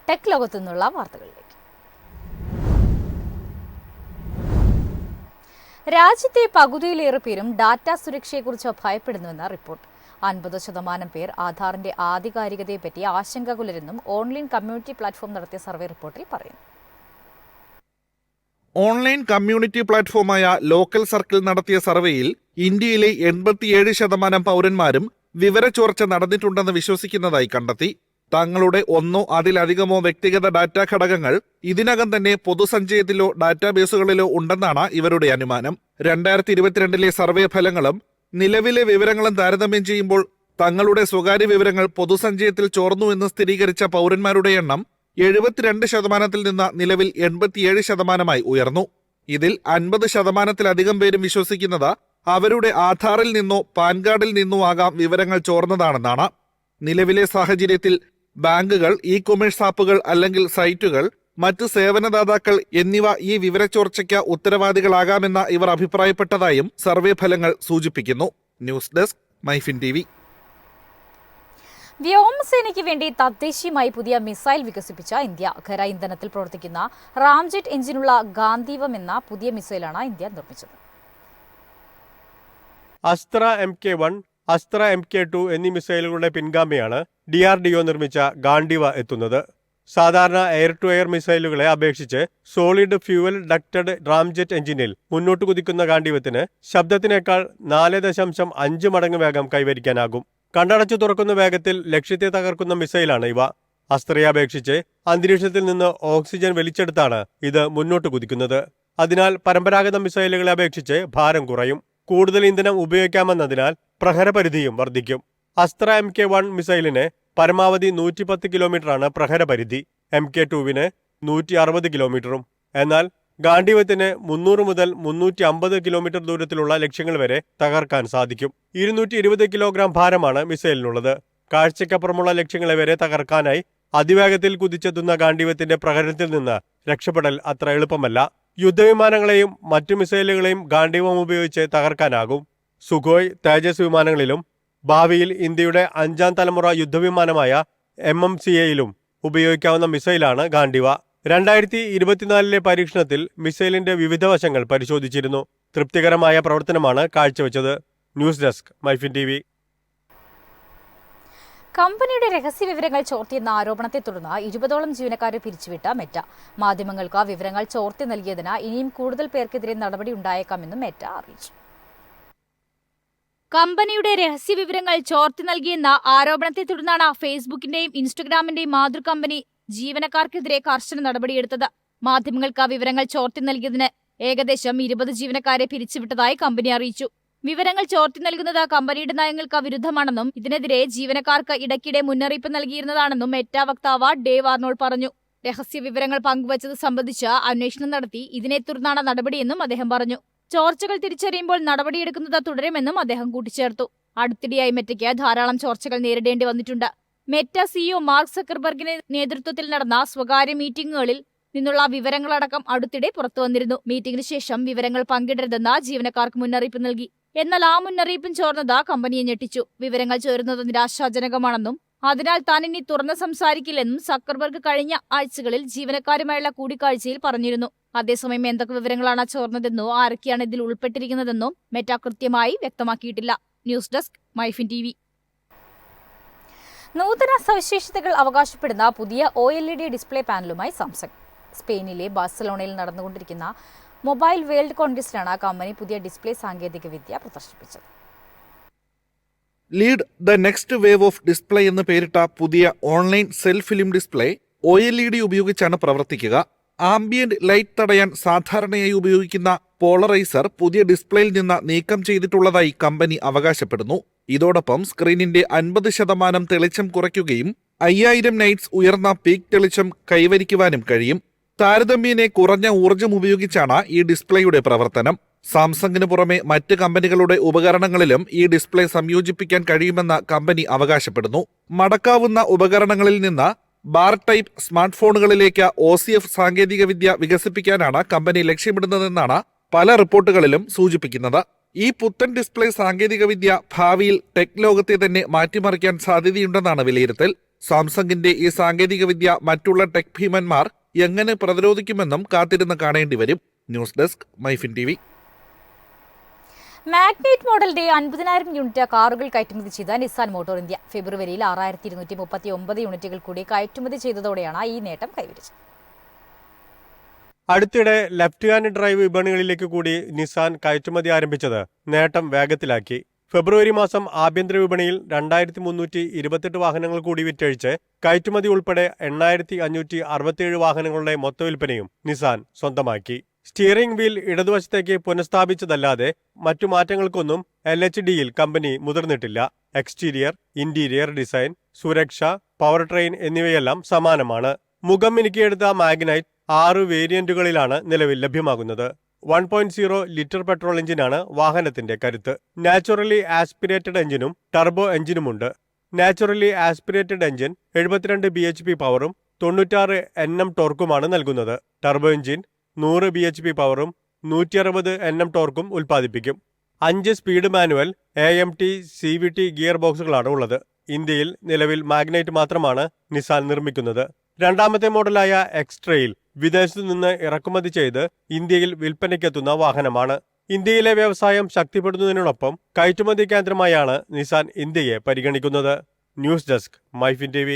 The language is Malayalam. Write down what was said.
ടെക് ലോകത്തു നിന്നുള്ള വാർത്തകളിലേക്ക്. രാജ്യത്തെ പകുതിയിലേറെ പേരും ഡാറ്റ സുരക്ഷയെക്കുറിച്ച് ഭയപ്പെടുന്നുവെന്ന റിപ്പോർട്ട്. 50% പേർ ആധാറിന്റെ ആധികാരികതയെപ്പറ്റി ആശങ്കകുലരെന്നും ഓൺലൈൻ കമ്മ്യൂണിറ്റി പ്ലാറ്റ്ഫോം നടത്തിയ സർവേ റിപ്പോർട്ടിൽ പറയുന്നു. ഓൺലൈൻ കമ്മ്യൂണിറ്റി പ്ലാറ്റ്ഫോമായ ലോക്കൽ സർക്കിൾ നടത്തിയ സർവേയിൽ ഇന്ത്യയിലെ 87% പൗരന്മാരും വിവരച്ചോർച്ച നടന്നിട്ടുണ്ടെന്ന് വിശ്വസിക്കുന്നതായി കണ്ടെത്തി. തങ്ങളുടെ ഒന്നോ അതിലധികമോ വ്യക്തിഗത ഡാറ്റ ഘടകങ്ങൾ ഇതിനകം തന്നെ പൊതുസഞ്ചയത്തിലോ ഡാറ്റാബേസുകളിലോ ഉണ്ടെന്നാണ് ഇവരുടെ അനുമാനം. 2022 സർവേ ഫലങ്ങളും നിലവിലെ വിവരങ്ങളും താരതമ്യം ചെയ്യുമ്പോൾ തങ്ങളുടെ സ്വകാര്യ വിവരങ്ങൾ പൊതുസഞ്ചയത്തിൽ ചോർന്നുവെന്ന് സ്ഥിരീകരിച്ച പൗരന്മാരുടെ എണ്ണം 72% നിന്ന് നിലവിൽ 87% ഉയർന്നു. ഇതിൽ 50%-ലധികം പേരും വിശ്വസിക്കുന്നത് അവരുടെ ആധാറിൽ നിന്നോ പാൻ കാർഡിൽ നിന്നോ ആകാം വിവരങ്ങൾ ചോർന്നതാണെന്നാണ്. നിലവിലെ സാഹചര്യത്തിൽ ബാങ്കുകൾ, ഇ-കൊമേഴ്സ് ആപ്പുകൾ അല്ലെങ്കിൽ സൈറ്റുകൾ, മറ്റ് സേവനദാതാക്കൾ എന്നിവ ഈ വിവരച്ചോർച്ചയ്ക്ക് ഉത്തരവാദികളാകാമെന്ന ഇവർ അഭിപ്രായപ്പെട്ടതായും സർവേ ഫലങ്ങൾ സൂചിപ്പിക്കുന്നു. News desk MyFin TV. വ്യോമസേനയ്ക്ക് വേണ്ടി തദ്ദേശീയമായി പുതിയ മിസൈൽ വികസിപ്പിച്ച ഇന്ത്യ. ഖര ഇന്ധനത്തിൽ പ്രവർത്തിക്കുന്ന റാംജെറ്റ് എഞ്ചിനുള്ള ഗാന്ധീവം എന്ന പുതിയ മിസൈലാണ് ഇന്ത്യ നിർമ്മിച്ചത്. അസ്ത്ര MK1, അസ്ത്ര MK2 എന്നീ മിസൈലുകളുടെ പിൻഗാമിയാണ് DRDO നിർമ്മിച്ച ഗാണ്ഡീവ എത്തുന്നത്. സാധാരണ എയർ ടു എയർ മിസൈലുകളെ അപേക്ഷിച്ച് സോളിഡ് ഫ്യൂവൽ ഡക്റ്റഡ് റാംജെറ്റ് എഞ്ചിനിൽ മുന്നോട്ട് കുതിക്കുന്ന ഗാണ്ഡീവത്തിന് ശബ്ദത്തിനേക്കാൾ 4.5 മടങ്ങ് വേഗം കൈവരിക്കാനാകും. കണ്ണടച്ചു തുറക്കുന്ന വേഗത്തിൽ ലക്ഷ്യത്തെ തകർക്കുന്ന മിസൈലാണ് ഇവ. അസ്ത്രയെ അപേക്ഷിച്ച് അന്തരീക്ഷത്തിൽ നിന്ന് ഓക്സിജൻ വലിച്ചെടുത്താണ് ഇത് മുന്നോട്ട് കുതിക്കുന്നത്. അതിനാൽ പരമ്പരാഗത മിസൈലുകളെ അപേക്ഷിച്ച് ഭാരം കുറയും. കൂടുതൽ ഇന്ധനം ഉപയോഗിക്കാമെന്നതിനാൽ പ്രഹരപരിധിയും വർദ്ധിക്കും. അസ്ത്ര MK1 മിസൈലിന് പരമാവധി 110 കിലോമീറ്ററാണ് പ്രഹരപരിധി. MK2വിന് 160 കിലോമീറ്ററും. എന്നാൽ ഗാണ്ഡീവത്തിന് 300 മുതൽ 350 കിലോമീറ്റർ ദൂരത്തിലുള്ള ലക്ഷ്യങ്ങൾ വരെ തകർക്കാൻ സാധിക്കും. 220 കിലോഗ്രാം ഭാരമാണ് മിസൈലിനുള്ളത്. കാഴ്ചയ്ക്കപ്പുറമുള്ള ലക്ഷ്യങ്ങളെ വരെ തകർക്കാനായി അതിവേഗത്തിൽ കുതിച്ചെത്തുന്ന ഗാണ്ഡീവത്തിന്റെ പ്രഹരത്തിൽ നിന്ന് രക്ഷപ്പെടൽ അത്ര എളുപ്പമല്ല. യുദ്ധവിമാനങ്ങളെയും മറ്റു മിസൈലുകളെയും ഗാണ്ഡീവം ഉപയോഗിച്ച് തകർക്കാനാകും. സുഖോയ്, തേജസ് വിമാനങ്ങളിലും ഭാവിയിൽ ഇന്ത്യയുടെ 5ാം തലമുറ യുദ്ധവിമാനമായ MMCAയിലും ഉപയോഗിക്കാവുന്ന മിസൈലാണ് ഗാണ്ഡീവ. 2024 പരീക്ഷണത്തിൽ മിസൈലിന്റെ വിവിധ വശങ്ങൾ പരിശോധിച്ചിരുന്നു. തൃപ്തികരമായ പ്രവർത്തനമാണ് കാഴ്ചവെച്ചത്. News desk MyFin TV. കമ്പനിയുടെ രഹസ്യ വിവരങ്ങൾ ചോർത്തിയെന്ന ആരോപണത്തെ തുടർന്ന് 20ഓളം ജീവനക്കാരെ പിരിച്ചുവിട്ട മെറ്റ. മാധ്യമങ്ങൾക്ക് വിവരങ്ങൾ ചോർത്തി നൽകിയതിന് ഇനിയും കൂടുതൽ പേർക്കെതിരെ നടപടി ഉണ്ടായേക്കാമെന്നും മെറ്റ അറിയിച്ചു. കമ്പനിയുടെ രഹസ്യ വിവരങ്ങൾ ചോർത്തി നൽകിയെന്ന ആരോപണത്തെ തുടർന്നാണ് ഫേസ്ബുക്കിന്റെയും ഇൻസ്റ്റഗ്രാമിന്റെയും മാതൃകമ്പനി ജീവനക്കാർക്കെതിരെ കർശന നടപടിയെടുത്തത്. മാധ്യമങ്ങൾക്ക് വിവരങ്ങൾ ചോർത്തി നൽകിയതിന് ഏകദേശം 20 ജീവനക്കാരെ പിരിച്ചുവിട്ടതായി കമ്പനി അറിയിച്ചു. വിവരങ്ങൾ ചോർത്തി നൽകുന്നത് കമ്പനിയുടെ നയങ്ങൾക്ക് വിരുദ്ധമാണെന്നും ഇതിനെതിരെ ജീവനക്കാർക്ക് ഇടയ്ക്കിടെ മുന്നറിയിപ്പ് നൽകിയിരുന്നതാണെന്നും മെറ്റ വക്താവ് ഡേവ് ആർണോൾഡ് പറഞ്ഞു. രഹസ്യ വിവരങ്ങൾ പങ്കുവച്ചത് സംബന്ധിച്ച് അന്വേഷണം നടത്തി ഇതിനെ തുടർന്നാണ് നടപടിയെന്നും അദ്ദേഹം പറഞ്ഞു. ചോർച്ചകൾ തിരിച്ചറിയുമ്പോൾ നടപടിയെടുക്കുന്നത് തുടരുമെന്നും അദ്ദേഹം കൂട്ടിച്ചേർത്തു. അടുത്തിടെയായി മെറ്റയ്ക്ക് ധാരാളം ചോർച്ചകൾ നേരിടേണ്ടി വന്നിട്ടുണ്ട്. മെറ്റ CEO മാർക്ക് സക്കർബർഗിന്റെ നേതൃത്വത്തിൽ നടന്ന സ്വകാര്യ മീറ്റിംഗുകളിൽ നിന്നുള്ള വിവരങ്ങളടക്കം അടുത്തിടെ പുറത്തുവന്നിരുന്നു. മീറ്റിംഗിന് ശേഷം വിവരങ്ങൾ പങ്കിടരുതെന്ന് ജീവനക്കാർക്ക് മുന്നറിയിപ്പ് നൽകി. എന്നാൽ ആ മുന്നറിയിപ്പും ചോർന്നത് കമ്പനിയെ ഞെട്ടിച്ചു. വിവരങ്ങൾ ചോരുന്നത് നിരാശാജനകമാണെന്നും അതിനാൽ താൻ ഇനി തുറന്ന് സംസാരിക്കില്ലെന്നും സക്കർബർഗ് കഴിഞ്ഞ ആഴ്ചകളിൽ ജീവനക്കാരുമായുള്ള കൂടിക്കാഴ്ചയിൽ പറഞ്ഞിരുന്നു. അതേസമയം എന്തൊക്കെ വിവരങ്ങളാണ് ചോർന്നതെന്നോ ആരൊക്കെയാണ് ഇതിൽ ഉൾപ്പെട്ടിരിക്കുന്നതെന്നോ മെറ്റ കൃത്യമായി വ്യക്തമാക്കിയിട്ടില്ല. News desk MyFin TV. നൂതന സവിശേഷതകൾ അവകാശപ്പെടുന്ന പുതിയ OLED ഡിസ്പ്ലേ പാനലുമായി സാംസങ്. സ്പെയിനിലെ ബാഴ്സലോണയിൽ നടന്നുകൊണ്ടിരിക്കുന്ന മൊബൈൽ വേൾഡ് കോൺഗ്രസിലാണ് കമ്പനി പുതിയ ഡിസ്പ്ലേ സാങ്കേതിക വിദ്യ പ്രദർശിപ്പിച്ചത്. Lead the next wave of display എന്ന് പേരിട്ട പുതിയ online self film display OLED ഉപയോഗിച്ചാണ് പ്രവർത്തിക്കുക. ആംബിയന്റ് ലൈറ്റ് തടയാൻ സാധാരണയായി ഉപയോഗിക്കുന്ന പോളറൈസർ പുതിയ ഡിസ്പ്ലേയിൽ നിന്ന് നീക്കം ചെയ്തിട്ടുള്ളതായി കമ്പനി അവകാശപ്പെടുന്നു. ഇതോടൊപ്പം സ്ക്രീനിന്റെ 50% തെളിച്ചം കുറയ്ക്കുകയും 5000 നൈറ്റ്സ് ഉയർന്ന പീക്ക് തെളിച്ചം കൈവരിക്കുവാനും കഴിയും. താരതമ്യേന കുറഞ്ഞ ഊർജ്ജം ഉപയോഗിച്ചാണ് ഈ ഡിസ്പ്ലേയുടെ പ്രവർത്തനം. സാംസങ്ങിന് പുറമെ മറ്റ് കമ്പനികളുടെ ഉപകരണങ്ങളിലും ഈ ഡിസ്പ്ലേ സംയോജിപ്പിക്കാൻ കഴിയുമെന്ന് കമ്പനി അവകാശപ്പെടുന്നു. മടക്കാവുന്ന ഉപകരണങ്ങളിൽ നിന്ന് ബാർ ടൈപ്പ് സ്മാർട്ട് ഫോണുകളിലേക്ക് OCF സാങ്കേതികവിദ്യ വികസിപ്പിക്കാനാണ് കമ്പനി ലക്ഷ്യമിടുന്നതെന്നാണ് പല റിപ്പോർട്ടുകളിലും സൂചിപ്പിക്കുന്നത്. ഈ പുത്തൻ ഡിസ്പ്ലേ സാങ്കേതികവിദ്യ ഭാവിയിൽ ടെക് ലോകത്തെ തന്നെ മാറ്റിമറിക്കാൻ സാധ്യതയുണ്ടെന്നാണ് വിലയിരുത്തൽ. സാംസങ്ങിന്റെ ഈ സാങ്കേതികവിദ്യ മറ്റുള്ള ടെക് ഭീമന്മാർ എങ്ങനെ പ്രതിരോധിക്കുമെന്നും കാത്തിരുന്ന് കാണേണ്ടി വരും. News desk MyFin TV. Magnite മോഡലിന്റെ 50,000 യൂണിറ്റ് കാറുകൾ കയറ്റുമതി ചെയ്ത നിസാൻ മോട്ടോർ ഇന്ത്യ ഫെബ്രുവരിയിൽ 6,239 യൂണിറ്റുകൾ കൂടി കയറ്റുമതി ചെയ്തതോടെയാണ് ഈ നേട്ടം കൈവരിച്ചത്. അടുത്തിടെ ലെഫ്റ്റ് ഹാൻഡ് ഡ്രൈവ് വിപണികളിലേക്ക് കൂടി നിസാൻ കയറ്റുമതി ആരംഭിച്ചത് നേട്ടം വേഗത്തിലാക്കി. ഫെബ്രുവരി മാസം ആഭ്യന്തര വിപണിയിൽ 2,328 വാഹനങ്ങൾ കൂടി വിറ്റഴിച്ച് കയറ്റുമതി ഉൾപ്പെടെ 8,567 വാഹനങ്ങളുടെ മൊത്തവിൽപ്പനയും നിസാൻ സ്വന്തമാക്കി. സ്റ്റിയറിംഗ് വീൽ ഇടതുവശത്തേക്ക് പുനഃസ്ഥാപിച്ചതല്ലാതെ മറ്റു മാറ്റങ്ങൾക്കൊന്നും LHDയിൽ കമ്പനി മുതിർന്നിട്ടില്ല. എക്സ്റ്റീരിയർ, ഇന്റീരിയർ ഡിസൈൻ, സുരക്ഷ, പവർ ട്രെയിൻ എന്നിവയെല്ലാം സമാനമാണ്. മുഖം മിനുക്കിയെടുത്ത മാഗ്നൈറ്റ് 6 വേരിയന്റുകളിലാണ് നിലവിൽ ലഭ്യമാകുന്നത്. 1.0 ലിറ്റർ പെട്രോൾ എഞ്ചിനാണ് വാഹനത്തിന്റെ കരുത്ത്. നാച്ചുറലി ആസ്പിരേറ്റഡ് എഞ്ചിനും ടർബോ എഞ്ചിനുമുണ്ട്. നാച്ചുറലി ആസ്പിരേറ്റഡ് എഞ്ചിൻ 72 bhp പവറും 96 Nm ടോർക്കുമാണ് നൽകുന്നത്. ടർബോ എഞ്ചിൻ 100 bhp പവറും 160 Nm ടോർക്കും ഉൽപ്പാദിപ്പിക്കും. 5 speed manual AMT CVT gear ബോക്സുകളാണ് ഉള്ളത്. ഇന്ത്യയിൽ നിലവിൽ മാഗ്നൈറ്റ് മാത്രമാണ് നിസാൻ നിർമ്മിക്കുന്നത്. രണ്ടാമത്തെ മോഡലായ എക്സ്ട്രെയിൽ വിദേശത്തു നിന്ന് ഇറക്കുമതി ചെയ്ത് ഇന്ത്യയിൽ വിൽപ്പനയ്ക്കെത്തുന്ന വാഹനമാണ്. ഇന്ത്യയിലെ വ്യവസായം ശക്തിപ്പെടുത്തുന്നതിനോടൊപ്പം കയറ്റുമതി കേന്ദ്രമായാണ് നിസാൻ ഇന്ത്യയെ പരിഗണിക്കുന്നത്. News desk MyFin TV.